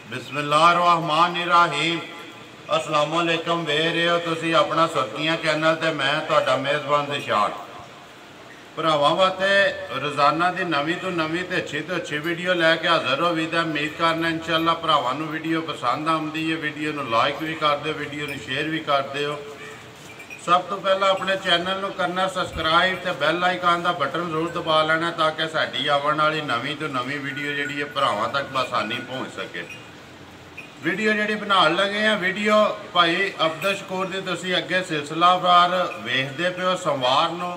बिस्मिल्लाहिर्रहमानिर्रहीम। अस्सलामुअलैकुम। वेख रहे हो तुसी अपना सुर्खियां चैनल ते मैं तुहाडा मेज़बान दिशान। भरावां वास्ते रोज़ाना की नवीं तो नवीं ते अच्छी वीडियो लैके हाज़र हो भी। उम्मीद करना इंशाअल्लाह भरावां नूं वीडियो पसंद आउंदी है। वीडियो नूं लाइक भी कर दो, वीडियो नूं शेयर भी कर दो। सब तो पहला अपने चैनल नूं करना सबसक्राइब ते बैल आइकन का बटन जरूर दबा लेना ताकि साडी आवन वाली नवीं तो नवीं वीडियो जिहड़ी है भरावां तक बसानी पहुँच सके। वीडियो जी बना लगे हैं वीडियो भाई अब्दुल शकूर की तुसी अगे सिलसिलावार वेखते पे हो। सोमवार नूं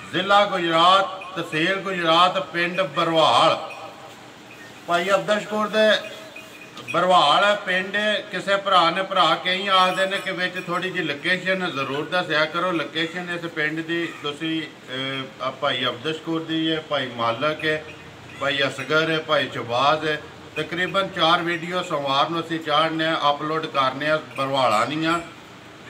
जिला गुजरात तहसील गुजरात पिंड बरवाल भाई अब्दुल शकूर दे बरवाल पिंड किसी भरा ने भरा कई आखते हैं कि बिच थोड़ी जी लोकेशन जरूर दस्या करो। लोकेशन इस पिंड की तुसी भाई अब्दुल शकूर की है, भाई मालक है, भाई असगर है, भाई शहबाज है। तकरीबन 4 वीडियो सोमवार को असीं चाढ़ने अपलोड करने बरवाला दियाँ।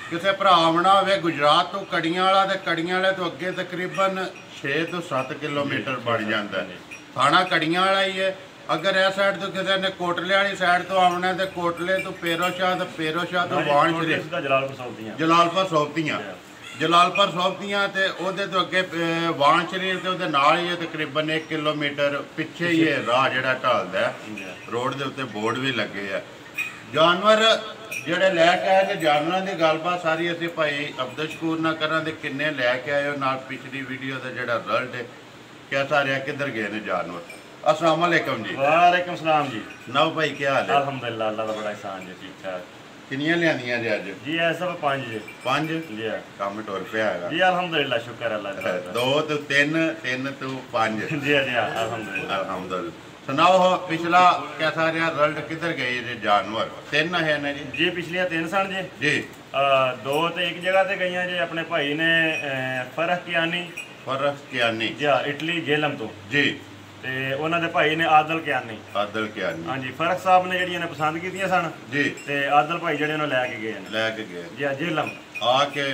किसी भरा आना हो गुजरात तो कड़ियां वाला तो कड़ियां वाले तो अगे तकरीबन 6 तो 7 किलोमीटर बन जाता है। थाना कड़ियां वाला ही है। अगर इस साइड तो किसी ने कोटले वाली साइड तो आना है तो कोटले तो पेरोशाह तो वाण जलालपुर सौंपतियाँ जलालपुर सौंपतियाँ तो वो अगे वाण शरीर तो नाल ही है तकरीबन 1 किलोमीटर पिछे ही है राह जो ढलता है। रोड के उत्ते बोर्ड भी लगे है। जानवर जोड़े लैके आए तो जानवरों की गलबात सारी असीं भाई अब्दुल शकूर ना करा तो किन्ने लैके आए हो। नाल पिछली वीडियो का जोड़ा रिजल्ट है कैसा रहा, किधर गए ने जानवर। अस्सलाम वालेकुम जी। वालेकुम सलाम जी। नव भाई क्या हाल है? अल्हम्दुलिल्लाह अल्लाह का बड़ा एहसान जी, ठीक ठाक। किनियां लियानियां जी अज? जी ऐ सब 5 जी। 5 जी काम टुर पिया है जी अल्हम्दुलिल्लाह शुक्र अल्लाह का। 2 तो 3 3 तो 5 जी अल्हम्दुलिल्लाह अल्हम्दुलिल्लाह। सुनाओ पिछला कैसा रहा रिजल्ट, किधर गए जी जानवर? 3 है ना जी? जी पिछलियां 3 सन जी। जी 2 तो एक जगह ते गई जी। अपने भाई ने फरख कियानी जी इटली जेलम तो जी ते उन्हां दे भाई ने आदल कियानी हाँ जी। फरख साहब ने जिहड़ियां ने पसंद कीतियां सन जी ते आदल भाई जिहड़े ने लैके गए जी जेलम आके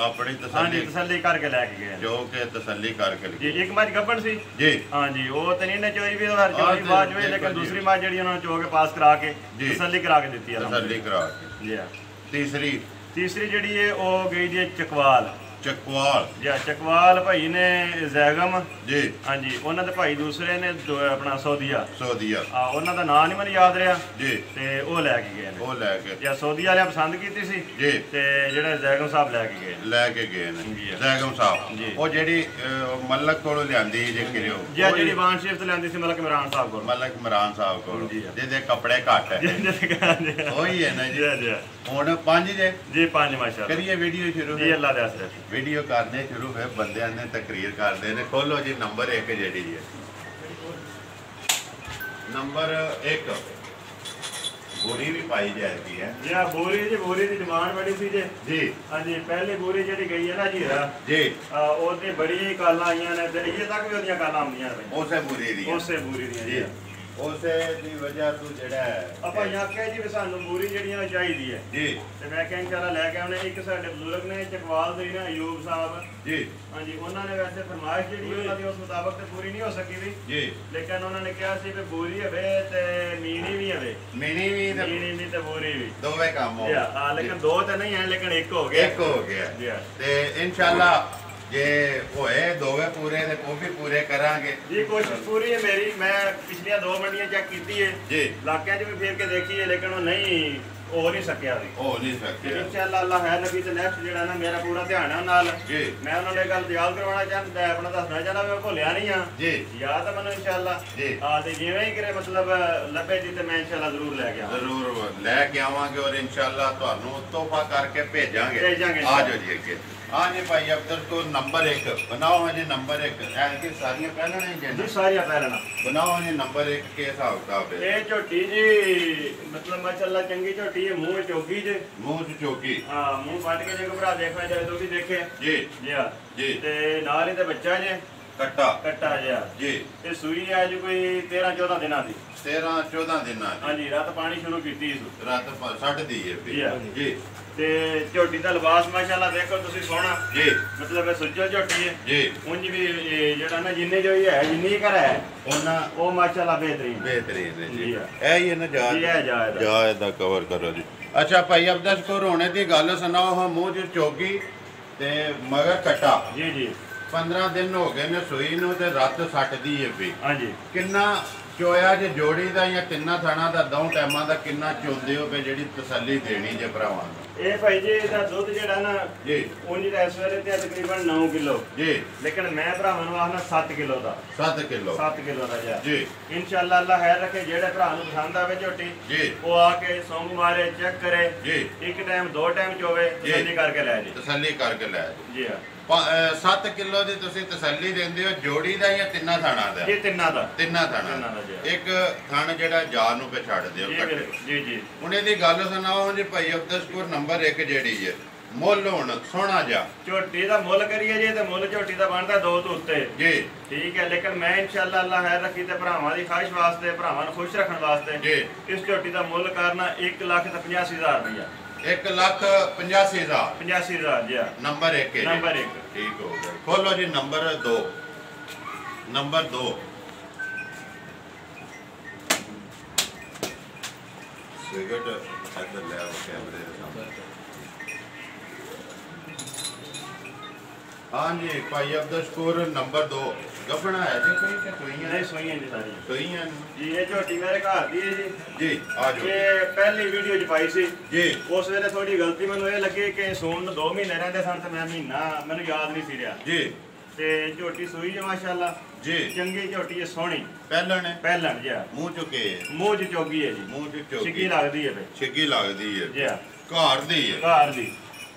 अपनी तसल्ली करके लैके गए जो के तसल्ली करके जी। एक मज गब्बन सी जी हाँ जी। वो तो नहीं ने चोई भी चोई बाद में, लेकिन दूसरी मज जिहड़ी उन्होंने चो के पास करा के तसल्ली करा के दी है तसल्ली करा के जी। तीसरी जिहड़ी है वो गई जी चकवाल जी। चकवाल भाई ने जैगम जी हाँ जी। उन्होंने भाई दूसरे ने अपना सौदिया उन्होंने का नाम नहीं मैं याद रहा जी। ते वो लैके गए या सौदिया वाले पसंद की सी जी ते जेड़े जैगम साहब लैके गए जैगम साहब जी। वो जेड़ी मलक कोलों लियांदी जे किरियो जी जेड़ी वान शरीफ तो लियांदी सी मलक इमरान साहब को जिहदे कपड़े घट है वही है ना जी। हुण 5 जी 5 माशाअल्लाह। करिए वीडियो शुरू जी अल्लाह दे आसरे वीडियो करने शुरू है बंदे ने तकरीर करते हैं। खोलो जी नंबर 1 जी है नंबर 1 बोरी भी पाई जाती है जी। बोरी की डिमांड बड़ी सी जी हाँ जी। पहली बोरी जी गई है ना जी ओदी बड़ी कालां आईयां ने ते ये तक भी ओदियां कालां आउंदियां ने उसे बोरी दी जी। उसे दी वजह तू जेड़ा ਆਪਾਂ ਆਖਿਆ ਜੀ ਵੀ ਸਾਨੂੰ ਬੂਰੀ ਜਿਹੜੀਆਂ ਚਾਹੀਦੀ ਹੈ ਜੀ ਤੇ ਮੈਂ ਕਿਹਾ ਇੰਸ਼ਾਅੱਲਾ ਲੈ ਕੇ ਆਉਣੇ। ਇੱਕ ਸਾਡੇ ਬਜ਼ੁਰਗ ਨੇ ਚਕਵਾਲ ਦੇ ਨਾ ਅਯੂਬ ਸਾਹਿਬ ਜੀ ਹਾਂਜੀ। ਉਹਨਾਂ ਨੇ ਵੈਸੇ ਫਰਮਾਇਸ਼ ਜਿਹੜੀ ਉਹਨਾਂ ਦੀ ਉਸ ਮੁਤਾਬਕ ਤੇ ਪੂਰੀ ਨਹੀਂ ਹੋ ਸਕੀ ਵੀ ਜੀ, ਲੇਕਿਨ ਉਹਨਾਂ ਨੇ ਕਿਹਾ ਸੀ ਵੀ ਬੂਰੀ ਹੋਵੇ ਤੇ ਮੀਣੀ ਵੀ ਹੋਵੇ। ਮੀਣੀ ਵੀ ਤੇ ਬੂਰੀ ਵੀ ਦੋਵੇਂ ਕੰਮ ਹੋ ਹਾਂ। ਲੇਕਿਨ 2 ਤਾਂ ਨਹੀਂ ਹੈ, ਲੇਕਿਨ ਇੱਕ ਹੋ ਗਿਆ ਜੀ। ਤੇ ਇੰਸ਼ਾਅੱਲਾ जे होए दोवे पूरे ते वो भी पूरे करांगे जी। कोशिश पूरी है मेरी। मैं पिछलियां 2 मंडियां चेक की है जी, इलाके च भी फिर के देखी है, लेकिन वो नहीं हो नहीं सकिया इंशाअल्लाह। अल्लाह है नबी ते नेक्स्ट जेड़ा ना मेरा पूरा ध्यान है नाल जी। मैं उन्होंने गल याद करवाना चाहता है, अपना दसना चाहता मैं भुलिया नहीं हां जी। याद है मैनूं इंशाअल्लाह जी। हां ते जिवें ही करे मतलब लभे जी ते मैं इंशाअल्लाह जरूर लैके आवांगे और इंशाअल्लाह तुहानू तोहफा करके भेजांगे। आ जाओ जी अगे। हाँ जी भाई अब्दुल को नंबर 1 बनाओ जी। नंबर 1 ऐसी सारियां पहलना ही जी सारियां पहलना बनाओ जी। नंबर 1 के हिसाब किताब है ये झोटी जी मतलब माशाअल्लाह चंगी झोटी है। मुंह चौकी जे मुंह चौकी हाँ। मुंह फट के जो भरा देखना चाहे तो भी देखे जी जी हाँ जी। ते नाल ही ते बच्चा जे कट्टा जिहा जी। ते सूई है जी कोई 13-14 दिनां दी। 13-14 दिनां दी। हाँ जी, रात पानी शुरू कीती रात छड्ड दी है जी। ते झोटी दा लिबास माशाअल्लाह देखो तुसी सोहना जी, मतलब सुजल झोटी है जी। उंज भी जेड़ा ना जिन्ने जो है जिन्नी कर है ओना ओ माशाअल्लाह बेहतरीन है जी। जी ए ये ना जा दा कवर करो जी। अच्छा भाई अब्दुल को रोने दी गल सुनाओ। हम मुंह च चोगी ते मगर कट्टा जी जी। 15 दिन हो गए ने सूई नूं ते रत सट दी है भी। हाँ जी। किन्ना चोया जे जोड़ी दा या तिन्ना थाना दा दो टाइमां दा किन्ना चोंदे हो पे जेड़ी तसल्ली देनी जे भरावां नूं? ਇਹ ਭਾਈ ਜੀ ਇਹਦਾ ਦੁੱਧ ਜਿਹੜਾ ਨਾ जी ਉਂਝ ਤਾਂ ਇਸ ਵੇਲੇ ਤੇ ਤਕਰੀਬਨ 9 ਕਿਲੋ जी। ਲੇਕਿਨ ਮੈਂ ਭਰਾਵਾਂ ਨੂੰ ਆਖਣਾ 7 ਕਿਲੋ ਦਾ 7 किलो 7 ਕਿਲੋ ਦਾ ਜਾ जी ਇਨਸ਼ਾਅੱਲਾ ਅੱਲਾ ਖੈਰ ਰੱਖੇ ਜਿਹੜੇ ਭਰਾ ਨੂੰ ਪਸੰਦ ਆਵੇ ਝੋਟੀ जी ਉਹ ਆ ਕੇ ਸੌਂਗ ਮਾਰੇ ਚੈੱਕ ਕਰੇ जी। ਇੱਕ ਟਾਈਮ ਦੋ ਟਾਈਮ ਚੋਵੇ ਤਸੱਲੀ ਕਰਕੇ ਲੈ ਜੀ। तसल्ली करके लै ਜੀ ਹਾਂ 7 किलो ਦੀ ਤੁਸੀਂ ਤਸੱਲੀ ਦਿੰਦੇ ਹੋ ਜੋੜੀ ਦਾ ਜਾਂ ਤਿੰਨਾ ਥਾਣਾ ਦਾ? ਇਹ ਤਿੰਨਾਂ ਦਾ ਤਿੰਨਾ ਥਾਣਾ ਤਿੰਨਾਂ ਦਾ ਜੀ। ਇੱਕ ਥਣ ਜਿਹੜਾ ਜਾਰ ਨੂੰ ਪੇ ਛੱਡ ਦਿਓ ਜੀ ਕੱਟੇ। ਬਿਲਕੁਲ, ਜੀ ਜੀ। ਹੁਣ ਇਹਦੀ ਗੱਲ ਸੁਣਾਓ ਜੀ ਭਾਈ ਅਬਦਸਪੁਰ ਨੰਬਰ 1 ਜਿਹੜੀ ਹੈ ਮੁੱਲ ਹੁਣ ਸੋਹਣਾ ਜਾ ਝੋਟੀ ਦਾ ਮੁੱਲ ਕਰੀਏ ਜੀ ਤੇ ਮੁੱਲ ਝੋਟੀ ਦਾ ਬਣਦਾ 2 ਤੋਂ ਉੱਤੇ ਜੀ ਠੀਕ ਹੈ। ਲੇਕਿਨ ਮੈਂ ਇਨਸ਼ਾਅੱਲਾ ਅੱਲਾ ਖੈਰ ਰੱਖੀ ਤੇ ਭਰਾਵਾਂ ਦੀ ਖਾਹਿਸ਼ ਵਾਸਤੇ ਭਰਾਵਾਂ ਨੂੰ ਖੁਸ਼ ਰੱਖਣ ਵਾਸਤੇ ਜੀ ਇਸ ਝੋਟੀ ਦਾ ਮੁੱਲ ਕਰਨਾ 1,85,000 ਰੁਪਇਆ। 1,85,000 85,000 ਜੀ ਨੰਬਰ 1 ਨੰਬਰ 1 ਠੀਕ ਹੋ ਗਿਆ। ਖੋਲੋ ਜੀ ਨੰਬਰ 2 ਨੰਬਰ 2 ਸਿਗਰਟ ਇੱਧਰ ਲੈ ਆਓ ਕੈਮਰੇ ਦੇ ਸਾਹਮਣੇ। हाँ जी भाई अब्दुल नंबर 2 गफना है जी कोई के सोइयां नहीं सोइयां जी सारी सोइयां जी। ये झोटी मेरे घर दी है जी जी। आ जाओ। ये पहली वीडियो च पाई सी जी। उस वेले थोड़ी गलती मैनू ये लगी कि सून ਨੂੰ 2 ਮਹੀਨੇ ਰਹਿੰਦੇ ਸਨ ਤੇ ਮੈਂ ਮਹੀਨਾ ਮੈਨੂੰ ਯਾਦ ਨਹੀਂ ਸੀ ਰਿਹਾ जी। ਤੇ ਝੋਟੀ ਸੂਈ ਹੈ ਮਾਸ਼ਾਅੱਲਾ जी। ਚੰਗੀ ਝੋਟੀ ਹੈ ਸੋਹਣੀ ਪਹਿਲਣ ਹੈ ਪਹਿਲਣ ਜੀ ਮੂੰਹ ਚੁਕੇ ਮੂੰਹ ਚ ਚੋਗੀ ਹੈ ਜੀ ਮੂੰਹ ਚ ਚੋਕੀ ਛਿੱਗੀ ਲੱਗਦੀ ਹੈ ਫੇ ਛਿੱਗੀ ਲੱਗਦੀ ਹੈ ਜੀ ਘਰ ਦੀ ਹੈ ਘਰ ਦੀ।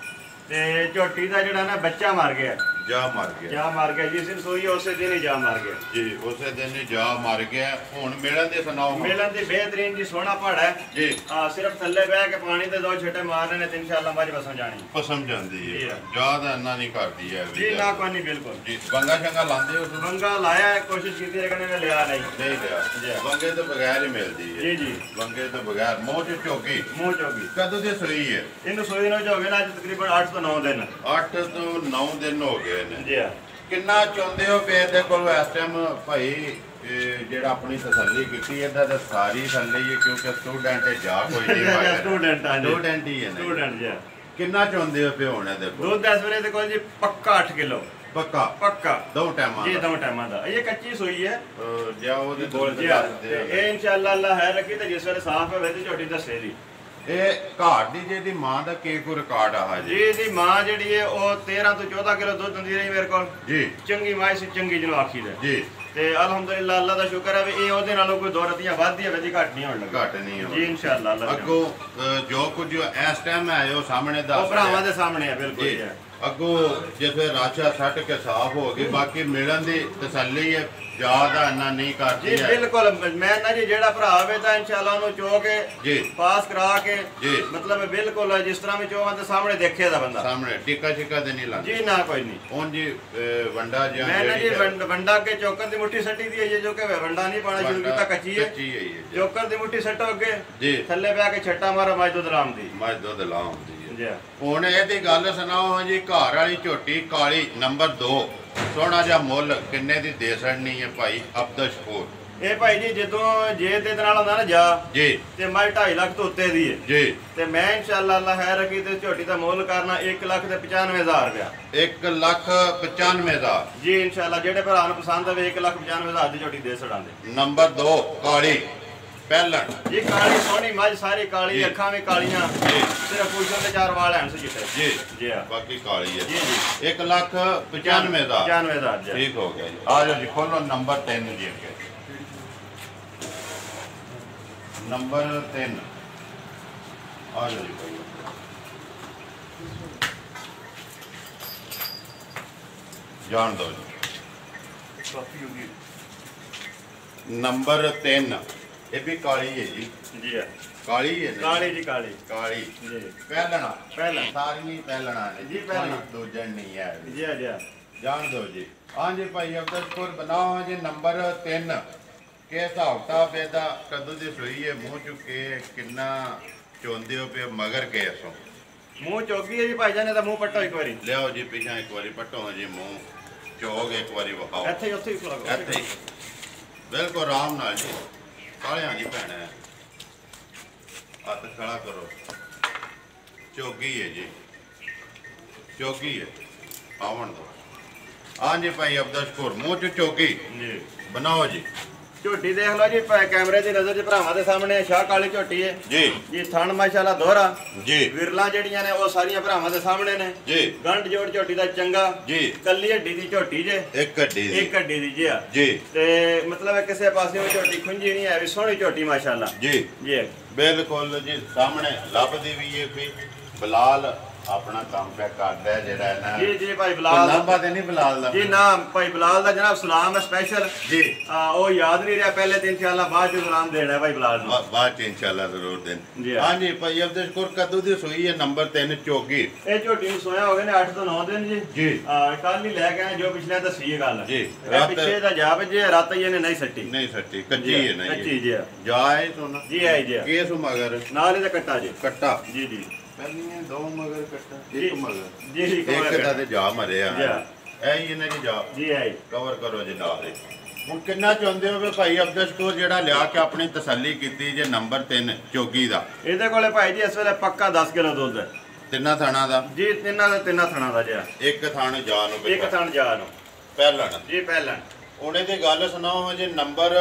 ਤੇ ਝੋਟੀ ਦਾ ਜਿਹੜਾ ਨਾ ਬੱਚਾ ਮਰ ਗਿਆ ਜਾ ਮਰ ਗਿਆ ਜਾ ਮਰ ਗਿਆ ਜਿਸ ਦਿਨ ਸੋਈ ਉਸੇ ਦਿਨ ਹੀ ਜਾ ਮਰ ਗਿਆ ਜੀ। ਉਸੇ ਦਿਨ ਹੀ ਜਾ ਮਰ ਗਿਆ। ਹੁਣ ਮਿਲਣ ਦੇ ਸੁਣਾਓ। ਮਿਲਣ ਦੀ ਬਿਹਤਰੀਨ ਜੀ ਸੋਹਣਾ ਪਹਾੜਾ ਹੈ ਜੀ। ਆ ਸਿਰਫ ਥੱਲੇ ਬਹਿ ਕੇ ਪਾਣੀ ਦੇ 2 ਛਿੱਟੇ ਮਾਰਨੇ ਨੇ ਤੇ ਇਨਸ਼ਾਅੱਲਾ ਮੱਝ ਬਸੋਂ ਜਾਣੀ ਪਸਮ ਜਾਂਦੀ ਜੀ। ਹੈ ਜ਼ਿਆਦਾ ਇੰਨਾ ਨਹੀਂ ਕਰਦੀ ਹੈ ਜੀ ਨਾ ਕੋਈ ਨਹੀਂ ਬਿਲਕੁਲ ਜੀ। ਬੰਗਾ ਸ਼ੰਗਾ ਲਾਉਂਦੇ ਹੋ ਤੁਸੀਂ? ਮੰਗਾ ਲਾਇਆ ਹੈ, ਕੋਸ਼ਿਸ਼ ਕੀਤੀ ਲੇਕਿਨ ਇਹਨੇ ਲਿਆ ਨਹੀਂ ਨਹੀਂ ਲਿਆ। ਬੰਗੇ ਤੋਂ ਬਗੈਰ ਹੀ ਮਿਲਦੀ ਹੈ ਜੀ ਜੀ। ਬੰਗੇ ਤੋਂ ਬਗੈਰ ਮੂੰਹ ਚ ਚੋਕੀ ਮੂੰਹ ਚੋਗੀ ਕਦੋਂ ਦੀ ਸੋਈ ਹੈ? ਇਹਨੂੰ ਸੋਈ ਨੂੰ ਜੋ ਹੋ ਗਏ ਨਾ ਅੱਜ ਤਕਰੀਬਨ 8 ਤੋਂ 9 ਦਿਨ 8 ਤੋਂ 9 ਦਿਨ ਹੋ ਗਏ ਨੇ ਜੀ। ਕਿੰਨਾ ਚਾਹੁੰਦੇ ਹੋ ਫੇਰ ਦੇ ਕੋਲ ਇਸ ਟਾਈਮ ਭਾਈ ਜਿਹੜਾ ਆਪਣੀ ਤਸੱਲੀ ਕੀਤੀ ਇਹਦਾ ਤਾਂ ਸਾਰੀ ਥੱਲੇ ਹੀ ਕਿਉਂਕਿ ਸਟੂਡੈਂਟ ਜਾ ਕੋਈ ਨਹੀਂ ਪਾਇਆ। ਸਟੂਡੈਂਟ ਆ ਜੀ। ਸਟੂਡੈਂਟ ਹੀ ਹੈ ਨਾ। ਸਟੂਡੈਂਟ ਜੀ। ਕਿੰਨਾ ਚਾਹੁੰਦੇ ਹੋ ਫੇ ਹੋਣੇ ਦੇ ਕੋਲ? ਦੁੱਧ ਇਸ ਵੇਲੇ ਦੇ ਕੋਲ ਜੀ ਪੱਕਾ 8 ਕਿਲੋ ਪੱਕਾ ਪੱਕਾ ਦੋ ਟਾਈਮਾਂ ਜੀ ਦਾ? 2 ਟਾਈਮਾਂ ਦਾ। ਇਹ ਕੱਚੀ ਸੋਈ ਹੈ ਜਾਂ ਉਹਦੇ ਕੋਲ ਜੀ। ਇਹ ਇਨਸ਼ਾਅੱਲਾ ਅੱਲਾ ਹੈ ਰੱਖੀ ਤੇ ਜਿਸ ਵੇਲੇ ਸਾਫ਼ ਹੋਵੇ ਤੇ ਝੋਟੀ ਦੱਸੇ ਦੀ। ਇਹ ਘਾਟ ਦੀ ਜਿਹਦੀ ਮਾਂ ਦਾ ਕੀ ਕੋ ਰਿਕਾਰਡ ਆ ਜੀ ਇਹਦੀ ਮਾਂ ਜਿਹੜੀ ਹੈ ਉਹ 13 ਤੋਂ 14 ਕਿਲੋ ਦੁੱਧ ਦਿੰਦੀ ਰਹੀ ਮੇਰੇ ਕੋਲ ਜੀ। ਚੰਗੀ ਮਾਂ ਸੀ ਚੰਗੀ ਜਿਹਨੂੰ ਆਖੀ ਦਾ ਜੀ। ਤੇ ਅਲਹਮਦੁਲਿਲਾ ਅੱਲਾ ਦਾ ਸ਼ੁਕਰ ਹੈ ਵੀ ਇਹ ਉਹਦੇ ਨਾਲੋਂ ਕੋਈ 2 ਰਤੀਆਂ ਵੱਧਦੀ ਹੈ ਵੈਦੀ ਘੱਟ ਨਹੀਂ ਹੋਣ ਲੱਗਾ। ਘੱਟ ਨਹੀਂ ਹੋ ਜੀ ਇਨਸ਼ਾਅੱਲਾ ਅੱਲਾ ਅੱਗੋਂ ਜੋ ਕੁਝ ਇਸ ਟਾਈਮ ਆਏ ਉਹ ਸਾਹਮਣੇ ਦਾ ਉਹ ਭਰਾਵਾਂ ਦੇ ਸਾਹਮਣੇ ਹੈ ਬਿਲਕੁਲ ਜੀ। ਜੀ। ਅੱਗੋਂ ਜਿਵੇਂ ਰਾਚਾ ਸੱਟ ਕੇ ਸਾਫ਼ ਹੋ ਗਈ ਬਾਕੀ ਮਿਲਣ ਦੀ ਤਸੱਲੀ ਹੈ ਜ਼ਿਆਦਾ ਇੰਨਾ ਨਹੀਂ ਜੀ ਕਰਦੀ ਹੈ ਬਿਲਕੁਲ। ਮੈਂ ਨਾ ਜੀ ਜਿਹੜਾ ਭਰਾ ਆਵੇ ਤਾਂ ਇਨਸ਼ਾਅੱਲਾ ਉਹਨੂੰ ਚੋ ਕੇ ਜੀ। ਪਾਸ ਕਰਾ ਕੇ ਜੀ। ਮਤਲਬ ਬਿਲਕੁਲ ਜਿਸ ਤਰ੍ਹਾਂ ਵੀ ਚੋਵਾਂ ਤੇ ਸਾਹਮਣੇ ਦੇਖੇ ਦਾ ਬੰਦਾ ਸਾਹਮਣੇ ਟਿੱਕਾ ਚਿੱਕਾ ਤੇ ਨਹੀਂ ਲੱਗਦਾ ਜੀ। ਨਾ ਕੋਈ ਨਹੀਂ। ਹੁਣ ਜੀ ਵੰਡਾ ਜਿਹਾ ਮੈਂ ਨਾ ਜੀ ਵੰਡਾ ਕੇ ਚੋਕਰ ਦੀ ਮੁੱਠੀ ਸੱਟੀ ਦੀ ਹੈ ਜੋ ਕਿ ਵੰਡਾ ਨਹੀਂ ਪਾਣਾ ਸ਼ੁਰੂ ਕੀਤਾ ਕੱਚੀ ਹੈ। ਕੱਚੀ ਹੈ ਚੋਕਰ ਦੀ ਮੁੱਠੀ ਸੱਟੋ ਅੱਗੇ ਜੀ। ਥੱਲੇ ਬਹਿ ਕੇ ਛੱਟਾ ਮਾਰਾ ਮੱਝ ਦੁੱਧ ਰਾਮ ਦੀ ਮੱਝ ਦੁੱਧ ਲਾਉਂਦੀ ਹੈ ਜੀ। ਹੁਣ ਇਹਦੀ ਗੱਲ ਸੁਣਾਓ ਜੀ। ਘਰ ਵਾਲੀ ਝੋਟੀ ਕਾਲੀ ਨੰਬਰ 2 ਸੋਹਣਾ ਜਿਹਾ ਮੁੱਲ ਕਿੰਨੇ ਦੀ ਦੇ ਛੜਨੀ ਹੈ ਭਾਈ ਅਬਦਸ਼ਪੁਰ? ਇਹ ਭਾਈ ਜੀ ਜਦੋਂ ਜੇ ਦੇ ਨਾਲ ਹੁੰਦਾ ਨਾ ਜਾ ਜੀ ਤੇ ਮੈਂ 2.5 ਲੱਖ ਤੋਂ ਉੱਤੇ ਦੀ ਹੈ ਜੀ। ਤੇ ਮੈਂ ਇਨਸ਼ਾਅੱਲਾ ਅੱਲਾ ਖੈਰ ਰੱਖੀ ਤੇ ਝੋਟੀ ਦਾ ਮੁੱਲ ਕਰਨਾ 1,95,000 ਰੁਪਇਆ। 1,95,000 ਜੀ ਇਨਸ਼ਾਅੱਲਾ ਜਿਹੜੇ ਭਰਾ ਨੂੰ ਪਸੰਦ ਆਵੇ 1,95,000 ਦੀ ਝੋਟੀ ਦੇ ਛੜਾਂਗੇ। ਨੰਬਰ 2 ਕਾਲੀ ਪਹਿਲਣ ਜੀ ਕਾਲੀ ਸੋਹਣੀ ਮੱਝ ਸਾਰੀ ਕਾਲੀ ਜੀ। ਅੱਖਾਂ ਵੀ ਕਾਲੀਆਂ ਜੀ। ਸਿਰਫ ਪੁੱਛਣ ਦੇ 4 ਵਾਲ ਹਨ ਚਿੱਟੇ ਜੀ ਜੀ ਆ। ਬਾਕੀ ਕਾਲੀ ਹੈ ਜੀ ਜੀ। 1,95,000 95,000 ਜੀ। ਠੀਕ ਹੋ ਗਿਆ ਜੀ। ਆ ਜਾਓ ਜੀ ਖੋਲੋ ਨੰਬਰ 3 ਜੀ ਅੱਗੇ ਨੰਬਰ 3 ਆ ਜਾਓ ਜੀ ਭਾਈ ਜਾਣ ਦੋ ਜੀ। ਕਾਫੀ ਹੋਗੀ ਨੰਬਰ 3 ਇਹ ਵੀ ਕਾਲੀ ਹੈ ਜੀ। ਜੀ ਆ। ਕਾਲੀ ਹੈ ਨਾ? ਕਾਲੀ ਜੀ ਕਾਲੀ ਕਾਲੀ ਜੀ। ਪਹਿਲਣਾ ਪਹਿਲਣ ਸਾਰੀਆਂ ਪਹਿਲਣਾ ਨੇ ਜੀ, ਪਹਿਲਣਾ। ਦੂਜਣ ਨਹੀਂ ਹੈ ਜੀ ਆ ਜੀ ਆ। ਜਾਣ ਦਿਓ ਜੀ। ਹਾਂਜੀ ਭਾਈ ਅਬਦੁਲਸ਼ਕੂਰ ਬਣਾਓ ਜੀ ਨੰਬਰ 3 ਕਿ ਹਿਸਾਬ ਕਿਤਾਬ ਇਹਦਾ ਕਦੋਂ ਦੀ ਸੂਈ ਹੈ, ਮੂੰਹ ਚੁੱਕੇ ਕਿੰਨਾ ਚੋਂਦੇ ਹੋ ਪਏ ਮਗਰ ਕੇ ਇਸੋਂ ਮੂੰਹ ਚੋਗੀ ਹੈ ਜੀ ਭਾਈ ਜਾਨ, ਇਹਦਾ ਮੂੰਹ ਪੱਟੋ ਇੱਕ ਵਾਰੀ। ਲਿਆਓ ਜੀ ਪਿਛਾਂ ਇੱਕ ਵਾਰੀ ਪੱਟੋ ਜੀ ਮੂੰਹ ਚੋਗ ਇੱਕ ਵਾਰੀ ਵਿਖਾਓ। ਇੱਥੇ ਹੀ ਉੱਥੇ ਹੀ ਖਲੋ ਗਏ ਇੱਥੇ ਹੀ ਬਿਲਕੁਲ ਆਰਾਮ ਨਾਲ ਜੀ। ਕਾਲਿਆਂ ਦੀ ਭੈਣ ਹੈ, ਹੱਥ ਖੜਾ ਕਰੋ। ਚੋਗੀ ਹੈ ਜੀ, ਚੋਗੀ ਹੈ। ਆਵਣ ਦੋ। ਹਾਂਜੀ ਭਾਈ ਅਬਦੁਲਸ਼ਕੂਰ ਮੂੰਹ ਚ ਚੋਗੀ ਜੀ ਬਣਾਓ ਜੀ। ਝੋਟੀ ਦੇਖ ਲਓ ਜੀ ਕੈਮਰੇ ਦੀ ਨਜ਼ਰ 'ਚ ਭਰਾਵਾਂ ਦੇ ਸਾਹਮਣੇ ਸ਼ਾਹ ਕਾਲੀ ਝੋਟੀ ਹੈ ਜੀ ਜੀ। ਥਣ ਮਾਸ਼ਾਅੱਲਾ ਦੋਹਰਾ ਜੀ। ਵਿਰਲਾ ਜਿਹੜੀਆਂ ਨੇ ਉਹ ਸਾਰੀਆਂ ਭਰਾਵਾਂ ਦੇ ਸਾਹਮਣੇ ਨੇ ਜੀ। ਗੰਢ ਜੋੜ ਝੋਟੀ ਦਾ ਚੰਗਾ ਜੀ। ਕੱਲੀ ਹੱਡੀ ਦੀ ਝੋਟੀ ਜੇ, ਇੱਕ ਹੱਡੀ ਦੀ, ਇੱਕ ਹੱਡੀ ਦੀ ਜੀ ਆ ਜੀ। ਤੇ ਮਤਲਬ ਕਿਸੇ ਪਾਸੇ ਝੋਟੀ ਖੁੰਝੀ ਨਹੀਂ ਹੈ, ਵੀ ਸੋਹਣੀ ਝੋਟੀ ਮਾਸ਼ਾਅੱਲਾ ਜੀ ਜੀ। ਬਿਲਕੁਲ ਜੀ ਸਾਹਮਣੇ ਲੱਭਦੀ ਵੀ ਹੈ ਵੀ ਬਲਾਲ ਆਪਣਾ ਕੰਮ ਪਿਆ ਕਰਦਾ ਜਿਹੜਾ ਹੈ ਨਾ। ਜੀ ਜੀ ਭਾਈ ਬਲਾਲ ਲਾਂਬਾ ਤੇ ਨਹੀਂ ਬਲਾਲ ਦਾ ਜੀ ਨਾ। ਭਾਈ ਬਲਾਲ ਦਾ ਜਨਾਬ ਸਲਾਮ ਹੈ ਸਪੈਸ਼ਲ ਜੀ। ਉਹ ਯਾਦ ਨਹੀਂ ਰਿਹਾ ਪਹਿਲੇ ਤੇ ਇਨਸ਼ਾਅੱਲਾ ਬਾਅਦ ਚ ਸਲਾਮ ਦੇਣਾ ਹੈ ਭਾਈ ਬਲਾਲ ਨੂੰ। ਬਾਅਦ ਚ ਇਨਸ਼ਾਅੱਲਾ ਜ਼ਰੂਰ ਦੇਣ। ਜੀ ਹਾਂਜੀ ਭਾਈ ਅਬਦੁਲਸ਼ਕੂਰ ਕਦੋਂ ਦੀ ਸੂਈ ਹੈ ਨੰਬਰ 3 ਚੋਗੀ? ਇਹ ਝੋਟੀ ਨੂੰ ਸੋਇਆ ਹੋ ਗਏ ਨੇ 8 ਤੋਂ 9 ਦਿਨ ਜੀ। ਜੀ। ਕੱਲ ਹੀ ਲੈ ਕੇ ਆਏ ਜੋ ਪਿਛਲੇ ਦੱਸੀ ਇਹ ਗੱਲ ਜੀ। ਇਹ ਪਿੱਛੇ ਦਾ ਜਾ ਵਜੇ ਰਾਤ ਹੀ ਇਹਨੇ ਨਹੀਂ ਸੱਟੀ। ਨਹੀਂ ਸੱਟੀ, ਕੱਚੀ ਹੈ ਨਾ ਕੱਚੀ ਜੀ ਜਾਏ ਸੋਨਾ ਜੀ ਆਈ ਜੀ ਕੇਸ ਮਗਰ ਨਾਲ ਇਹਦਾ ਕੱਟਾ ਜੀ। ਕੱਟਾ ਜੀ ਜੀ ਪਹਿਲੀਆਂ ਦੋ ਮਗਰ ਕੱਟਾ ਜੀ। ਇੱਕ ਮਗਰ ਜੀ ਜੀ ਇੱਕ ਦਾ ਤੇ ਜਾ ਮਰਿਆ ਜੀ। ਐ ਹੀ ਇਹਨਾਂ ਦੀ ਜਾ ਜੀ ਆਈ ਕਵਰ ਕਰੋ ਜੀ ਨਾਲ ਹੀ। ਹੁਣ ਕਿੰਨਾ ਚਾਹੁੰਦੇ ਹੋ ਵੀ ਭਾਈ ਅਬਦੁਲਸ਼ਕੂਰ ਜਿਹੜਾ ਲਿਆ ਕੇ ਆਪਣੀ ਤਸੱਲੀ ਕੀਤੀ ਜੇ ਨੰਬਰ 3 ਚੋਗੀ ਦਾ? ਇਹਦੇ ਕੋਲੇ ਭਾਈ ਜੀ ਇਸ ਵੇਲੇ ਪੱਕਾ 10 ਕਿਲੋ ਦੁੱਧ ਹੈ ਤਿੰਨਾਂ ਥਾਣਾ ਦਾ ਜੀ। ਤਿੰਨਾਂ ਥਣਾ ਦਾ ਜੀ। ਇੱਕ ਥਾਣ ਜਾ ਨੂੰ ਇੱਕ ਥਣ ਜਾ ਨੂੰ ਪਹਿਲਣ ਜੀ ਪਹਿਲਾਂ ਉਹਨੇ ਦੀ ਗੱਲ ਸੁਣਾਓ ਜੇ ਨੰਬਰ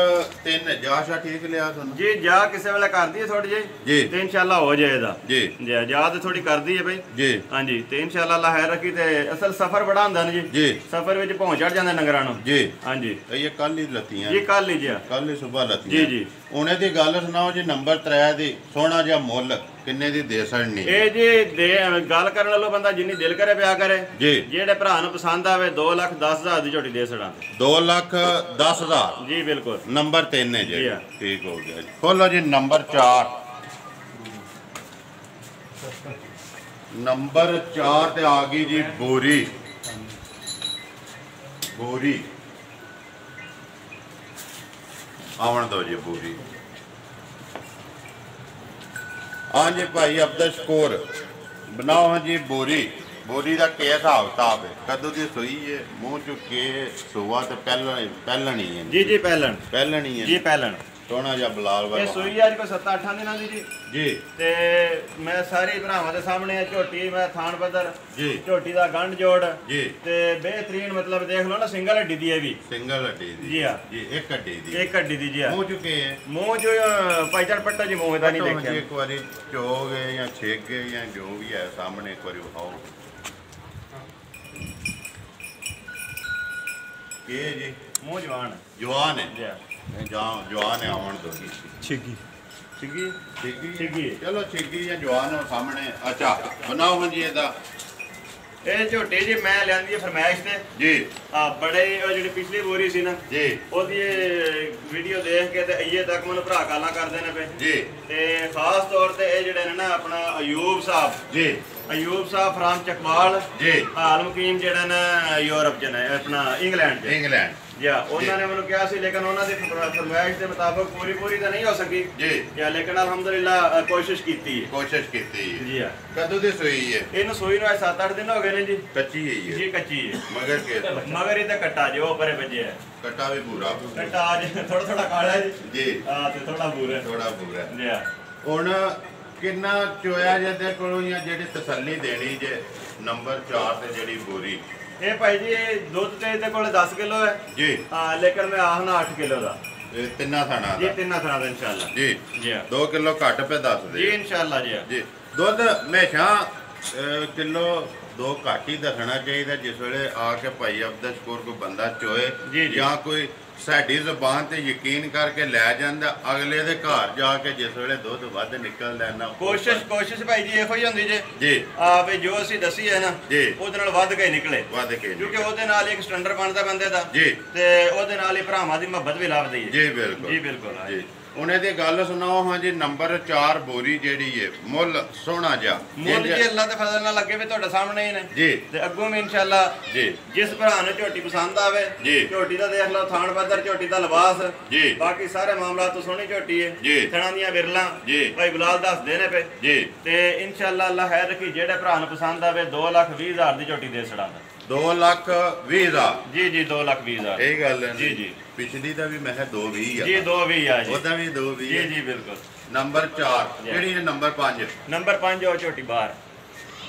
3 ਜਾਸ਼ਾ ਠੀਕ ਲਿਆ ਤੁਹਾਨੂੰ? ਜੀ ਜਾ ਕਿਸੇ ਵੇਲੇ ਕਰਦੀ ਹੈ ਥੋੜੀ ਜੀ। ਜਿਹੀ ਤੇ ਇਨਸ਼ਾਅੱਲਾ ਹੋ ਜਾਏਗਾ ਜੀ ਜੀ। ਜਾ ਤੇ ਥੋੜੀ ਕਰਦੀ ਹੈ ਭਾਈ ਜੀ। ਹਾਂਜੀ ਤੇ ਇਨਸ਼ਾਅੱਲਾ ਅੱਲਾ ਖੈਰ ਰੱਖੀ। ਤੇ ਅਸਲ ਸਫ਼ਰ ਬੜਾ ਹੁੰਦਾ ਨਾ ਜੀ। ਜੀ ਸਫ਼ਰ ਵਿੱਚ ਪਹੁੰਚ ਚੜ ਜਾਂਦੇ ਨਗਰਾਂ ਨੂੰ। ਜੀ। ਹਾਂਜੀ ਇਹ ਕੱਲ ਹੀ ਲੱਤੀਆਂ ਜੀ ਕੱਲ ਹੀ ਜੀ। ਕੱਲ ਹੀ ਸਵੇਰ ਲੱਤੀਆਂ ਜੀ ਜੀ। ਉਹਨੇ ਦੀ ਗੱਲ ਸੁਣਾਓ ਜੀ ਨੰਬਰ 3 ਦੀ ਸੋਹਣਾ ਜਿਹਾ ਮੁੱਲ ਕਿੰਨੇ ਦੀ ਦੇ ਸੜਨੀ? ਇਹ ਜੀ ਦੇ ਗੱਲ ਕਰਨ ਵਾਲੋ ਬੰਦਾ ਜਿੰਨੀ ਦਿਲ ਕਰੇ ਪਿਆ ਕਰੇ ਜੀ। ਜਿਹੜੇ ਭਰਾ ਨੂੰ ਪਸੰਦ ਆਵੇ 2,10,000 ਦੀ ਝੋਟੀ ਦੇ ਛੜਾਂ 2,10,000 ਜੀ ਬਿਲਕੁਲ। ਨੰਬਰ 3 ਹੈ ਜੀ। ਜੀ ਹਾਂ। ਠੀਕ ਹੋ ਗਿਆ ਜੀ। ਖੋਲੋ ਜੀ ਨੰਬਰ 4। ਨੰਬਰ 4 ਤੇ ਆ ਗਈ ਜੀ ਬੋਰੀ। ਬੋਰੀ ਆਵਣ ਦੋ ਜੀ ਬੋਰੀ। ਹਾਂਜੀ ਭਾਈ ਅਬਦੁਲਸ਼ਕੂਰ ਬਣਾਓ ਜੀ ਬੋਰੀ। ਬੋਰੀ ਦਾ ਕੀ ਹਿਸਾਬ ਕਿਤਾਬ ਹੈ? ਕਦੋਂ ਦੀ ਸੂਈ ਹੈ? ਮੂੰਹ ਚੁੱਕੇ ਸੁਆ ਤੇ ਪਹਿਲਣ ਹੀ ਹੈ ਜੀ ਜੀ ਪਹਿਲਣ ਹੀ ਹੈ ਜੀ ਪਹਿਲਣ। ਸੋਹਣਾ ਜਿਹਾ ਬਲਾਲ ਇਹ ਵਾਲਾ ਸੂਈ ਅੱਜ ਕੋਈ 7-8 ਦਿਨਾਂ ਦੀ ਜੀ। ਜੀ। ਤੇ ਮੈਂ ਸਾਰੇ ਭਰਾਵਾਂ ਦੇ ਸਾਹਮਣੇ ਝੋਟੀ ਮੈਂ ਥਾਣ ਬਦਰ ਜੀ। ਝੋਟੀ ਦਾ ਗੰਢ ਜੋੜ ਜੀ। ਤੇ ਬਿਹਤਰੀਨ ਮਤਲਬ ਦੇਖ ਲਓ ਨਾ ਸਿੰਗਲ ਹੱਡੀ ਦੀ ਹੈ ਵੀ। ਸਿੰਗਲ ਹੱਡੀ ਦੀ ਜੀ ਹਾਂ। ਜੀ। ਇੱਕ ਹੱਡੀ ਦੀ ਇੱਕ ਹੱਡੀ ਦੀ ਜੀ। ਮੂੰਹ ਚੁੱਕੇ ਹੈ ਮੂੰਹ ਜੋ ਭਾਈਚਾਰ ਪੱਟਾ ਜੀ ਮੂੰਹ ਦਾ ਨਹੀਂ ਜੀ ਦੇਖਿਆ। ਇੱਕ ਵਾਰੀ ਚੋਗੇ ਜਾਂ ਛੇਗੇ ਜਾਂ ਜੋ ਵੀ ਹੈ ਸਾਹਮਣੇ ਇੱਕ ਵਾਰੀ ਵਿਖਾਓ। ਕੀ ਹੈ ਜੀ? ਮੂੰਹ ਜਵਾਨ ਜਵਾਨ ਹੈ ਜੀ। ਜਵਾਨ ਹੈ ਆਉਣ ਦੋ ਜੀ। ਛਿੱਗੀ ਛਿੱਗੀ ਛਿੱਗੀ ਚਲੋ ਛਿੱਗੀ ਜਾਂ ਜਵਾਨ ਹੋ ਸਾਹਮਣੇ। ਅੱਛਾ ਬਣਾਓ ਜੀ ਇਹਦਾ। ਇਹ ਝੋਟੀ ਜੀ ਮੈਂ ਲਿਆਂਦੀ ਹੈ ਫਰਮਾਇਸ਼ ਤੇ ਜੀ। ਬੜੇ ਉਹ ਜਿਹੜੀ ਪਿਛਲੀ ਬੋਰੀ ਸੀ ਨਾ ਜੀ। ਉਹਦੀ ਵੀਡੀਓ ਦੇਖ ਕੇ ਤੇ ਅਈਏ ਤੱਕ ਮੈਨੂੰ ਭਰਾ ਗਾਲਾਂ ਕਰਦੇ ਨੇ ਪਏ ਜੀ। ਤੇ ਖਾਸ ਤੌਰ ਤੇ ਇਹ ਜਿਹੜੇ ਨੇ ਨਾ ਆਪਣਾ ਅਯੂਬ ਸਾਹਿਬ ਜੀ। ਅਯੂਬ ਸਾਹਿਬ ਫਰਾਮ ਚਕਵਾਲ ਜੀ। ਆਲਮਕੀਮ ਜਿਹੜਾ ਨਾ ਯੂਰਪ ਚ ਨੇ ਆਪਣਾ ਇੰਗਲੈਂਡ ਚ। ਇੰਗਲੈਂਡ ਜਾਂ ਉਹਨਾਂ ਨੇ ਮੈਨੂੰ ਕਿਹਾ ਸੀ ਲੇਕਿਨ ਉਹਨਾਂ ਦੀ ਫਰਮਾਇਸ਼ ਦੇ ਮੁਤਾਬਕ ਪੂਰੀ ਤਾਂ ਨਹੀਂ ਹੋ ਸਕੀ ਜੀ। ਜਾਂ ਲੇਕਿਨ ਅਲਹਮਦੁਲਿਲਾ ਕੋਸ਼ਿਸ਼ ਕੀਤੀ ਹੈ। ਕੋਸ਼ਿਸ਼ ਕੀਤੀ ਹੈ ਜੀ ਹਾਂ। ਕਦੋਂ ਦੀ ਸੂਈ ਹੈ? ਇਹਨੂੰ ਸੂਈ ਨੂੰ 7-8 ਦਿਨ ਹੋ ਗਏ ਨੇ ਜੀ। ਕੱਚੀ ਹੈ ਜੀ ਕੱਚੀ ਹੈ ਮਗਰ ਕੇ ਮਗਰ ਇਹ ਤਾਂ ਕੱਟਾ ਜੋ ਪਰੇ ਵੱਜਿਆ ਹੈ। ਕੱਟਾ ਵੀ ਪੂਰਾ ਕੱਟਾ ਅੱਜ ਥੋੜਾ ਕਾਲਾ ਹੈ ਜੀ। ਤੇ ਥੋੜਾ ਬੂਰਾ ਥੋੜਾ ਪੂਰਾ ਜੀ ਹਾਂ। ਹੁਣ ਕਿੰਨਾ ਚੋਇਆ ਜਾਂਦੇ ਕੋਲੋਂ ਜਾਂ ਜਿਹੜੀ ਤਸੱਲੀ ਦੇਣੀ ਜੇ ਨੰਬਰ 4 ਤੇ ਜਿਹੜੀ ਬੋਰੀ? ਇਹ ਭਾਈ ਜੀ ਇਹ ਦੁੱਧ ਤੇ ਇਹਦੇ ਕੋਲ 10 ਕਿਲੋ ਹੈ ਜੀ। ਲੇਕਿਨ ਮੈਂ ਆਖਣਾ 8 ਕਿਲੋ ਦਾ। ਇਹ ਤਿੰਨਾਂ ਥਾਣਾ ਜੀ ਦਾ ਤਿੰਨਾਂ ਥਾਂ ਦਾ ਇਨਸ਼ਾਅੱਲਾ। ਜੀ। ਜੀ 2 ਕਿਲੋ ਘੱਟ ਪੇ ਦੱਸ ਜੀ ਦੇ ਇਨਸ਼ਾਅੱਲਾ ਜੀ। ਜੀ। ਦੁੱਧ ਹਮੇਸ਼ਾ ਕਿਲੋ 2 ਘੱਟ ਹੀ ਦੱਸਣਾ ਚਾਹੀਦਾ ਜਿਸ ਵੇਲੇ ਆ ਕੇ ਭਾਈ ਅਬਦੁਲਸ਼ਕੂਰ ਕੋਈ ਬੰਦਾ ਚੋਏ ਜਾਂ ਕੋਈ ਸਾਡੀ ਜ਼ੁਬਾਨ ਤੇ ਯਕੀਨ ਕਰਕੇ ਲੈ ਜਾਂਦਾ ਅਗਲੇ ਦੇ ਘਰ ਜਾ ਕੇ ਜਿਸ ਵੇਲੇ ਦੁੱਧ ਵੱਧ ਨਿਕਲ ਲੈਣਾ ਕੋਸ਼ਿਸ਼ ਭਾਈ ਜੀ ਇਹੋ ਹੀ ਹੁੰਦੀ ਜੇ ਜੀ। ਵੀ ਜੋ ਅਸੀਂ ਦੱਸੀ ਹੈ ਨਾ ਜੀ। ਉਹਦੇ ਨਾਲ ਵੱਧ ਕੇ ਨਿਕਲੇ ਕਿਉਂਕਿ ਉਹਦੇ ਨਾਲ ਇੱਕ ਸਟੈਂਡਰਡ ਬਣਦਾ ਬੰਦੇ ਦਾ ਜੀ। ਤੇ ਉਹਦੇ ਨਾਲ ਹੀ ਭਰਾਵਾਂ ਦੀ ਮੁਹੱਬਤ ਵੀ ਲੱਭਦੀ ਹੈ। ਜੀ ਬਿਲਕੁਲ ਜੀ ਬਿਲਕੁਲ ਜੀ। ਉਹਨੇ ਦੀ ਗੱਲ ਸੁਣਾਓ ਹਾਂ ਜੀ। ਨੰਬਰ 4 ਬੋਰੀ ਜਿਹੜੀ ਏ ਮੁੱਲ ਸੋਹਣਾ ਜਿਹਾ ਮੁੱਲ ਜੀ ਅੱਲਾ ਦੇ ਫਜ਼ਲ ਨਾਲ ਲੱਗੇ ਵੀ ਤੁਹਾਡੇ ਸਾਹਮਣੇ ਹੀ ਨੇ ਜੀ ਤੇ ਅੱਗੋਂ ਵੀ ਇਨਸ਼ਾਅੱਲਾ ਜੀ ਜਿਸ ਭਰਾ ਨੂੰ ਝੋਟੀ ਪਸੰਦ ਆਵੇ ਜੀ ਝੋਟੀ ਦਾ ਦੇਖ ਲਓ ਥਾਣ ਪੱਧਰ ਝੋਟੀ ਦਾ ਲਿਬਾਸ ਜੀ ਬਾਕੀ ਸਾਰੇ ਮਾਮਲਾ ਤੋਂ ਸੋਹਣੀ ਝੋਟੀ ਏ ਜੀ ਥਣਾਂ ਦੀਆਂ ਵਿਰਲਾਂ ਜੀ ਭਾਈ ਬਲਾਲ ਦੱਸਦੇ ਨੇ ਪਏ ਜੀ ਤੇ ਇਨਸ਼ਾਅੱਲਾ ਅੱਲਾ ਹੈ ਰੱਖੀ ਜਿਹੜੇ ਭਰਾ ਨੂੰ ਪਸੰਦ ਆਵੇ 2,20,000 ਦੀ ਝੋਟੀ ਦੇ ਛੜਾਂਗਾ 2,20,000 ਜੀ ਜੀ 2,20,000 ਇਹ ਗੱਲ ਹੈ ਜੀ ਜੀ ਪਿਛਲੀ ਦਾ ਵੀ ਮੈਂ 2,20,000 ਜੀ 2,20,000 ਆ ਜੀ ਉਹਦਾ ਵੀ 2,20,000 ਜੀ ਜੀ ਬਿਲਕੁਲ ਨੰਬਰ 4 ਜਿਹੜੀ ਹੈ ਨੰਬਰ 5 ਨੰਬਰ 5 ਉਹ ਝੋਟੀ ਬਾਹਰ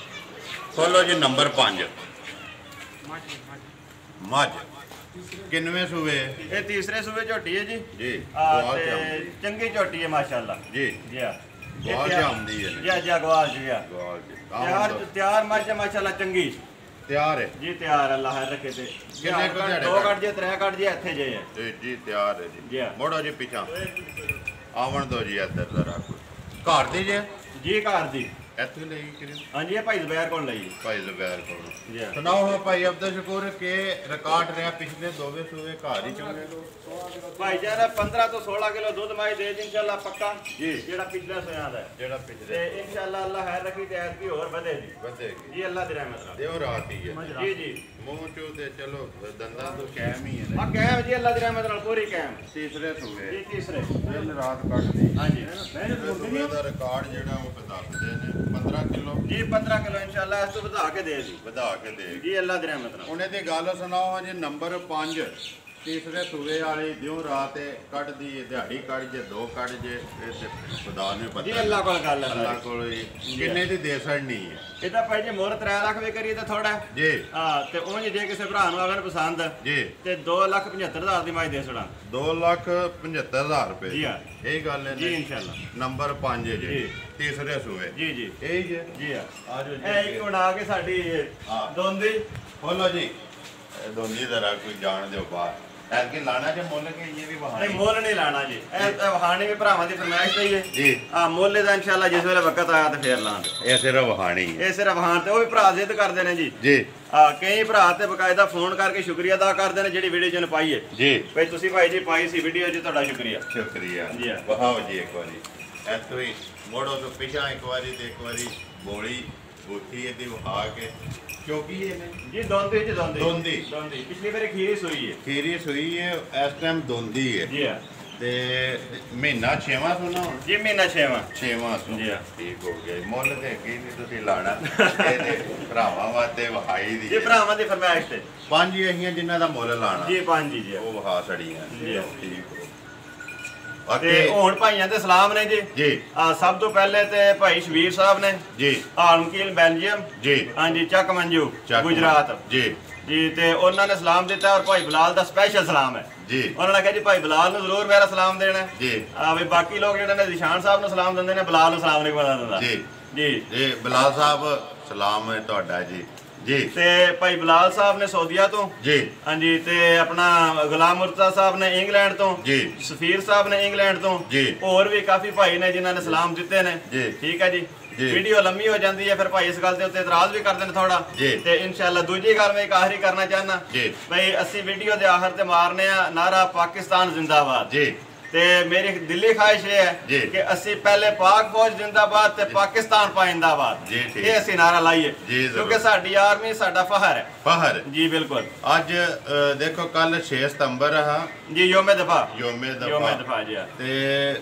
ਖੋਲੋ ਜੀ ਨੰਬਰ 5 ਮੱਝ ਕਿੰਨਵੇਂ ਸੂਏ ਇਹ ਤੀਸਰੇ ਸੂਬੇ ਝੋਟੀ ਹੈ ਜੀ ਜੀ ਤੇ ਚੰਗੀ ਝੋਟੀ ਹੈ ਮਾਸ਼ਾਅੱਲਾ ਜੀ ਜੀ ਆ ਬਹੁਤ ਜਾਂਦੀ ਹੈ ਜੀ ਜੀ ਗਵਾਲ ਜੀ ਆ ਗਵਾਲ ਜੀ ਤਿਆਰ ਮੱਝ ਹੈ ਮਾਸ਼ਾਅੱਲਾ ਚੰਗੀ ਤਿਆਰ ਹੈ ਜੀ ਤਿਆਰ ਅੱਲਾ ਹੈ ਰੱਖੇ ਤੇ ਕਿੰਨੇ ਕੁ ਦਿਹਾੜੇ ਦੋ ਕੱਢ ਜੇ ਤਰੇ ਕੱਢ ਜੇ ਇੱਥੇ ਜੇ ਹੈ ਜੀ ਤਿਆਰ ਹੈ ਜੀ ਜੀ ਮੋੜੋ ਜੀ ਪਿੱਛਾ ਆਵਣ ਦੋ ਜੀ ਇੱਧਰ ਜ਼ਰਾ ਘਰ ਦੀ ਜੇ ਜੀ ਘਰ ਦੀ ਇੱਥੇ ਲਈ ਕਰੀ ਹਾਂਜੀ ਇਹ ਭਾਈ ਜ਼ਬੈਰ ਕੋਲ ਲਈ ਭਾਈ ਲਬੈਰ ਕੋਲ ਜੀ ਸੁਣਾਓ ਹਾਂ ਭਾਈ ਅਬਦੁਲ ਸ਼ਕੂਰ ਕਿ ਰਿਕਾਰਡ ਰਿਹਾ ਪਿਛਲੇ ਦੋਵੇਂ ਸੂਏ ਘਰ ਹੀ ਚੰਗੇ ਭਾਈ ਜਾਨ 15 ਤੋਂ 16 ਕਿਲੋ ਦੁੱਧ ਮਾਈ ਦੇ ਇਨਸ਼ਾਅੱਲਾ ਪੱਕਾ ਜੀ ਜਿਹੜਾ ਪਿਛਲੇ ਸੋਇਆ ਦਾ ਜਿਹੜਾ ਤੇ ਪਿਛਲੇ ਇਨਸ਼ਾਅੱਲਾ ਅੱਲਾ ਹੈ ਰੱਖੀ ਤੇ ਐਤ ਕੀ ਹੋਰ ਵਧੇਗੀ ਵਧੇਗੀ ਜੀ ਅੱਲਾ ਦੀ ਰਹਿਮਤ ਨਾਲ ਦਿਓ ਰਾਤ ਹੀ ਹੈ ਜੀ ਜੀ ਮੂੰਹ ਚੋਂ ਤੇ ਚਲੋ ਦੰਦਾਂ ਤੋਂ ਕਾਇਮ ਹੀ ਹੈ ਆ ਕਾਇਮ ਜੀ ਅੱਲਾ ਦੀ ਰਹਿਮਤ ਨਾਲ ਪੂਰੀ ਕਾਇਮ ਤੀਸਰੇ ਸੂਏ ਜੀ ਤੀਸਰੇ ਦਿਨ ਰਾਤ ਕੱਢਦੀ ਹਾਂਜੀ ਤੀਸਰੇ ਸੂਏ ਦਾ ਰਿਕਾਰਡ ਜਿਹੜਾ ਉਹ ਦੱਸਦੇ ਨੇ 15 ਕਿਲੋ ਜੀ 15 ਕਿਲੋ ਇਨਸ਼ਾਅੱਲਾ ਇਸ ਤੋਂ ਵਧਾ ਕੇ ਦੇ ਜੀ ਵਧਾ ਕੇ ਦੇ ਜੀ ਅੱਲਾ ਦੀ ਰਹਿਮਤ ਨਾਲ ਉਹਨੇ ਦੀ ਗੱਲ ਸੁਣਾਓ ਜੀ ਨੰਬਰ 5 ਤੀਸਰੇ ਸੂਏ ਵਾਲੀ ਦਿਓ ਰਾਤ ਕੱਢਦੀ ਏ ਦਿਹਾੜੀ ਕੱਢ ਜੇ ਦੋ ਕੱਢ ਜੇ ਇਹ ਤੇ ਖੁਦਾ ਨੂੰ ਪਤਾ ਜੀ ਅੱਲਾ ਕੋਲ ਗੱਲ ਹੈ ਅੱਲਾ ਕੋਲ ਹੀ ਕਿੰਨੇ ਦੀ ਦੇ ਸਕਣੀ ਹੈ ਇਹ ਤਾਂ ਭਾਈ ਜੇ ਮੋਹਰ 3 ਲੱਖ ਵੀ ਕਰੀਏ ਤਾਂ ਥੋੜਾ ਜੀ ਹਾਂ ਤੇ ਉਂਝ ਜੇ ਕਿਸੇ ਭਰਾ ਨੂੰ ਆਵੇ ਪਸੰਦ ਜੀ ਤੇ 2,75,000 ਦੀ ਮਾਈ ਦੇ ਛੜਾਂ 2,75,000 ਰੁਪਏ ਜੀ ਹਾਂ ਇਹ ਗੱਲ ਹੈ ਜੀ ਇਨਸ਼ਾਅੱਲਾ ਨੰਬਰ 5 ਹੈ ਜੀ ਜੀ। ਤੀਸਰੇ ਸੂਏ ਜੀ ਜੀ ਇਹ ਹੀ ਹੈ ਜੀ ਆ ਆਜੋ ਇਹ ਇੱਕ ਬਣਾ ਕੇ ਸਾਡੀ ਹਾਂ। ਦੋਂਦੀ ਬੋਲੋ ਜੀ ਦੋਨੀ ਜ਼ਰਾ ਕੋਈ ਜਾਣ ਦਿਓ ਬਾਹਰ ਐਤਕੀ ਲਾਣਾ ਜੇ ਮੁੱਲ ਕੇ ਇਹ ਵੀ ਵਹਾਣੀ ਨਹੀਂ ਮੁੱਲ ਨਹੀਂ ਲਾਣਾ ਜੀ ਇਹ ਵਹਾਣੀ ਵੀ ਭਰਾਵਾਂ ਦੀ ਫਰਮਾਇਸ਼ ਤੇ ਹੀ ਹੈ ਜੀ ਆ ਮੁੱਲ ਦਾ ਇਨਸ਼ਾਅੱਲਾ ਜਿਸ ਵੇਲੇ ਵਕਤ ਆਇਆ ਤੇ ਫੇਰ ਲਾਂਗੇ ਇਹ ਸਿਰਫ ਵਹਾਣੀ ਹੈ ਇਹ ਸਿਰਫ ਵਹਾਣ ਤੇ ਉਹ ਵੀ ਭਰਾ ਜ਼ਿੱਦ ਕਰਦੇ ਨੇ ਜੀ ਜੀ ਕਈ ਭਰਾ ਤੇ ਬਕਾਇਦਾ ਫੋਨ ਕਰਕੇ ਸ਼ੁਕਰੀਆ ਅਦਾ ਕਰਦੇ ਨੇ ਜਿਹੜੀ ਵੀਡੀਓ ਜਿਹਨੇ ਪਾਈ ਹੈ ਜੀ ਭਈ ਤੁਸੀਂ ਭਾਈ ਜੀ ਪਾਈ ਸੀ ਵੀਡੀਓ ਜੀ ਤੁਹਾਡਾ ਸ਼ੁਕਰੀਆ ਸ਼ੁਕਰੀਆ ਜੀ ਹਾਂ। ਵਹਾਓ ਜੀ ਇੱਕ ਵਾਰੀ ਇੱਥੋਂ ਹੀ ਮੋੜੋ ਤੋਂ ਪਿਛਾ ਇੱਕ ਵਾਰੀ ਤੇ ਇੱਕ ਵਾਰੀ ਬੋਲੀ ਬੂਥੀ ਇਹਦੀ ਵਹਾ ਕੇ ਕਿਉਂਕਿ ਇਹ ਨੇ ਜੀ ਦੋਂਦੀ ਜੀ ਦੋਂਦੀ ਦੋਂਦੀ। ਦੋਂਦੀ ਪਿਛਲੀ ਵਾਰੀ ਖੀਰੀ ਸੋਈ ਹੈ ਖੀਰੀ ਸੂਈ ਹੈ ਇਸ ਟਾਈਮ ਦੋਂਦੀ ਹੈ ਜੀ ਹਾਂ ਤੇ ਮਹੀਨਾ 6ਵਾਂ ਸੁਣਾ ਹੁਣ ਜੀ ਮਹੀਨਾ 6ਵਾਂ 6ਵਾਂ ਜੀ ਹਾਂ। ਠੀਕ ਹੋ ਗਿਆ ਮੁੱਲ ਤੇ ਅੱਗੇ ਨਹੀਂ ਤੁਸੀਂ ਲਾਣਾ ਇਹਦੇ ਭਰਾਵਾਂ ਵਾਸਤੇ ਵਹਾਈ ਦੀ ਜੀ ਭਰਾਵਾਂ ਦੀ ਫਰਮਾਇਸ਼ ਤੇ ਪੰਜ ਹੀ ਅਹੀਆਂ ਜਿਨ੍ਹਾਂ ਦਾ ਮੁੱਲ ਲਾਣਾ ਜੀ ਪੰਜ ਜੀ ਉਹ ਵਹਾ ਸੜੀਆਂ ਜੀ ਹਾਂ। ਠੀਕ ਹੋ ਤੇ ਅੱਗੇ ਹੁਣ ਭਾਈਆਂ ਤੇ ਸਲਾਮ ਨੇ ਜੀ ਜੀ ਸਭ ਤੋਂ ਪਹਿਲੇ ਤੇ ਭਾਈ ਸ਼ਬੀਰ ਸਾਹਿਬ ਨੇ ਜੀ ਆਲਮਕੀਲ ਬੈਲਜੀਅਮ ਜੀ ਹਾਂਜੀ ਚੱਕ ਮੰਜੂ ਚੱਕ ਗੁਜਰਾਤ ਜੀ ਜੀ ਤੇ ਉਹਨਾਂ ਨੇ ਸਲਾਮ ਦਿੱਤਾ ਔਰ ਭਾਈ ਬਲਾਲ ਦਾ ਸਪੈਸ਼ਲ ਸਲਾਮ ਹੈ ਜੀ ਉਹਨਾਂ ਨੇ ਕਿਹਾ ਜੀ ਭਾਈ ਬਲਾਲ ਨੂੰ ਜ਼ਰੂਰ ਮੇਰਾ ਸਲਾਮ ਦੇਣਾ ਹੈ। ਜੀ ਵੀ ਬਾਕੀ ਲੋਕ ਜਿਹੜੇ ਨੇ ਨਿਸ਼ਾਨ ਸਾਹਿਬ ਨੂੰ ਸਲਾਮ ਦਿੰਦੇ ਨੇ ਬਲਾਲ ਨੂੰ ਸਲਾਮ ਨਹੀਂ ਪਤਾ ਦਿੰਦਾ ਜੀ ਜੀ ਜੀ ਬਲਾਲ ਸਾਹਿਬ ਸਲਾਮ ਹੈ ਤੁਹਾਡਾ ਜੀ ਜੀ ਤੇ ਭਾਈ ਬਲਾਲ ਸਾਹਿਬ ਨੇ ਸਊਦੀਆ ਤੋਂ ਜੀ ਹਾਂਜੀ ਤੇ ਆਪਣਾ ਗੁਲਾਮ ਮੁਰਤਜ਼ਾ ਸਾਹਿਬ ਨੇ ਇੰਗਲੈਂਡ ਤੋਂ ਜੀ ਸਫੀਰ ਸਾਹਿਬ ਨੇ ਇੰਗਲੈਂਡ ਤੋਂ ਜੀ ਹੋਰ ਵੀ ਕਾਫੀ ਭਾਈ ਨੇ ਜਿਨ੍ਹਾਂ ਨੇ ਸਲਾਮ ਦਿੱਤੇ ਨੇ ਜੀ ਠੀਕ ਹੈ ਜੀ ਜੀ। ਵੀਡੀਓ ਲੰਮੀ ਹੋ ਜਾਂਦੀ ਹੈ ਫਿਰ ਭਾਈ ਇਸ ਗੱਲ ਦੇ ਉੱਤੇ ਇਤਰਾਜ਼ ਵੀ ਕਰਦੇ ਨੇ ਥੋੜਾ ਜੀ। ਤੇ ਇਨਸ਼ਾਅੱਲਾ ਦੂਜੀ ਗੱਲ ਮੈਂ ਇੱਕ ਆਖਰੀ ਕਰਨਾ ਚਾਹਨਾ ਜੀ। ਭਾਈ ਅਸੀਂ ਵੀਡੀਓ ਦੇ ਆਖਰ ਤੇ ਮਾਰਨੇ ਆ ਨਾਰਾ ਪਾਕਿਸਤਾਨ ਜ਼ਿੰਦਾਬਾਦ ਜੀ ਤੇ ਮੇਰੀ ਦਿਲੀ ਖਾਹਿਸ਼ ਇਹ ਜੀ। ਹੈ ਕਿ ਅਸੀਂ ਪਹਿਲੇ ਪਾਕ ਫੌਜ ਜ਼ਿੰਦਾਬਾਦ ਤੇ ਪਾਕਿਸਤਾਨ ਪਾਇੰਦਾਬਾਦ ਜੀ, ਠੀਕ। ਇਹ ਅਸੀਂ ਨਾਰਾ ਲਾਈਏ ਜੀ, ਜ਼ਰੂਰ। ਕਿਉਂਕਿ ਸਾਡੀ ਆਰਮੀ ਸਾਡਾ ਫਖਰ ਹੈ ਫਹਰ ਜੀ ਬਿਲਕੁਲ ਅੱਜ ਦੇਖੋ ਕੱਲ 6 ਸਤੰਬਰ ਆ ਜੀ ਯੋਮੇ ਦਫਾ ਯੋਮੇ ਯੋਮੇ ਦਫਾ ਦਫਾ ਜੀ ਤੇ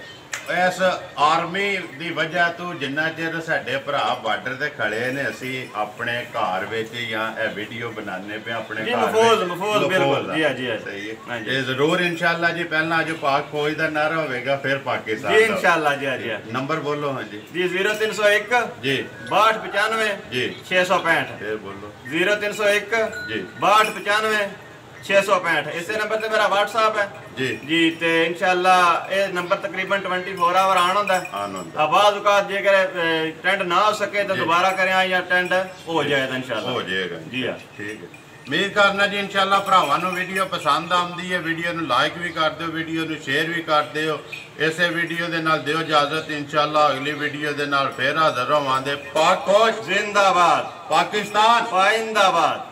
ਇਸ ਆਰਮੀ ਦੀ ਵਜ੍ਹਾ ਤੋਂ ਜਿੰਨਾ ਚਿਰ ਸਾਡੇ ਭਰਾ ਬਾਰਡਰ ਤੇ ਖੜੇ ਨੇ ਅਸੀਂ ਆਪਣੇ ਘਰ ਵਿੱਚ ਜਾਂ ਇਹ ਵੀਡੀਓ ਬਣਾਉਂਦੇ ਪਏ ਆਪਣੇ ਜੀ, ਘਰ ਮਹਿਫੂਜ਼, ਵਿੱਚ। ਮਹਿਫੂਜ਼, ਬਿਲਕੁਲ। ਦਾ। ਜੀ, ਜੀ, ਜੀ। ਸਹੀ ਹੈ ਹਾਂਜੀ। ਇਹ ਜ਼ਰੂਰ ਇਨਸ਼ਾਅੱਲਾ ਜੀ ਪਹਿਲਾਂ ਅੱਜ ਪਾਕ ਫੌਜ ਦਾ ਨਾਰਾ ਹੋਵੇਗਾ ਫਿਰ ਪਾਕਿਸਤਾਨ ਜੀ ਦਾ। ਇਨਸ਼ਾਅੱਲਾ ਜੀ ਜੀ ਨੰਬਰ ਬੋਲੋ ਹਾਂਜੀ ਜੀ 0301 ਜੀ 6295 ਜੀ 665 ਫਿਰ ਬੋਲੋ 0301 ਜੀ 6295 665 ਇਸੇ ਨੰਬਰ ਤੇ ਮੇਰਾ WhatsApp ਹੈ ਜੀ ਜੀ ਤੇ ਇਨਸ਼ਾਅੱਲਾ ਇਹ ਨੰਬਰ ਤਕਰੀਬਨ 24 ਆਵਰ ਆਨ ਹੁੰਦਾ ਹੈ ਆਨੰਦ ਆਵਾਜ਼ ਉਕਾਤ ਜੇਕਰ ਟੈਂਡ ਨਾ ਹੋ ਸਕੇ ਤਾਂ ਜੀ। ਦੁਬਾਰਾ ਕਰਿਆ ਜਾਂ ਟੈਂਡ ਹੋ ਜਾਏਗਾ ਇਨਸ਼ਾਅੱਲਾ ਹੋ ਜਾਏਗਾ ਜੀ ਹਾਂ ਠੀਕ ਹੈ ਉਮੀਦ ਕਰਨਾ ਜੀ ਇਨਸ਼ਾਅੱਲਾ ਭਰਾਵਾਂ ਨੂੰ ਵੀਡੀਓ ਪਸੰਦ ਆਉਂਦੀ ਹੈ ਵੀਡੀਓ ਨੂੰ ਲਾਈਕ ਵੀ ਕਰ ਦਿਓ ਵੀਡੀਓ ਨੂੰ ਸ਼ੇਅਰ ਵੀ ਕਰ ਦਿਓ ਇਸੇ ਵੀਡੀਓ ਦੇ ਨਾਲ ਦਿਓ ਇਜਾਜ਼ਤ ਇਨਸ਼ਾਅੱਲਾ ਅਗਲੀ ਵੀਡੀਓ ਦੇ ਨਾਲ ਫੇਰ ਹਾਜ਼ਰ ਹੋਵਾਂਗੇ ਪਾਕ ਫੌਜ ਜ਼ਿੰਦਾਬਾਦ ਪਾਕਿਸਤਾਨ ਪਾਇੰਦਾਬਾਦ